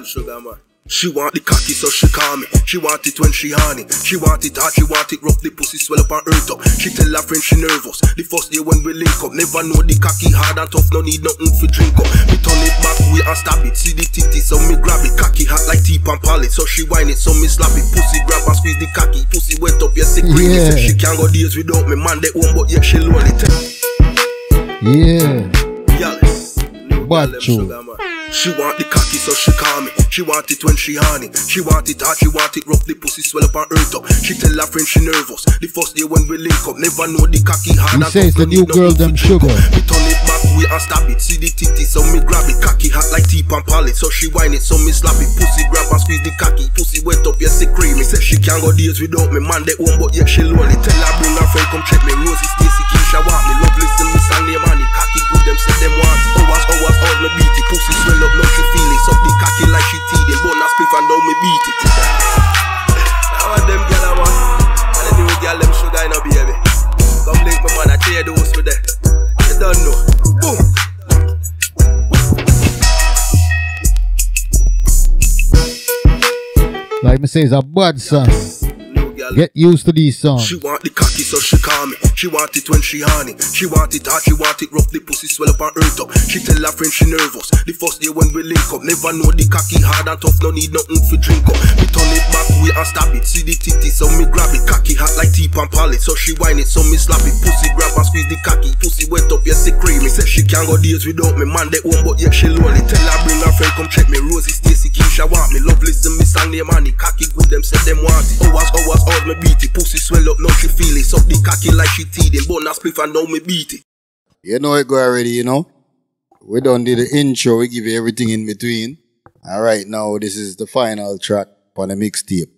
them sugar man. She want the cocky so she call me. She want it when she horny. She want it hard, she want it rough. The pussy swell up and hurt up. She tell her friend she nervous. The first day when we link up, never know the cocky hard and tough. No need nothing for drink up. Me turn it back way and stab it. See the titty so me grab it. Cocky hot like tea and pallet. So she whine it so me slap it. Pussy grab and squeeze the cocky. Pussy wet up, yes it creamy. Yeah. She can't go days without me man they own, but yet she lonely. Yeah. But she want the cocky so she call me. She want it when she horny. She want it hard, she want it rough. The pussy swell up and hurt up. She tell her friend she nervous. The first day when we link up, never know the cocky hard. He says the new girl them sugar. Me turn it back way and stab it. See the titty so me grab it. Cocky hot like tea and pallet. So she whine it so me slap it. Pussy grab and squeeze the cocky. Pussy wet up, yes it creamy. Say she can't go days without me man they own, but yet she lonely. Tell her bring her friend come check me. Rosie, Stacy, Keisha want me. Love listen me sang name and the cocky good them say them want. Hours all me beat it. Pussy swell up now she feel it. Suck the cocky like she teething. Bonus spliff and now me beat it. Now what them gyal a want? And the new gyal them sugar in a baby. Come link me man, I tear those with them. You don't know. Boom. Like me say, it's a bad song. Get used to these songs. She want the cocky so she call me. She want it when she horny. She want it hard, she want it rough. The pussy swell up and hurt up. She tell her friend she nervous. The first day when we link up, never know the cocky hard and tough. No need nothing for drink up. Me turn it back way and stab it. See the titty so me grab it. Cocky hot like tea and pallet. So she whine it so me slap it. Pussy grab and squeeze the cocky. Pussy wet up, yes it creamy. Say she can't go days without me man they own, but yet she lonely. Tell her bring her friend come check me. Rosie, Stacy, Keisha want me. Love listen me sang name and the cocky good them say them want it. Hours all me beat it. Pussy swell up, now she feel it. Suck the cocky like she teething. Bonus spliff and now me beat it. You know it go already, you know. We done did the intro, we give you everything in between. Alright, now this is the final track on the mixtape.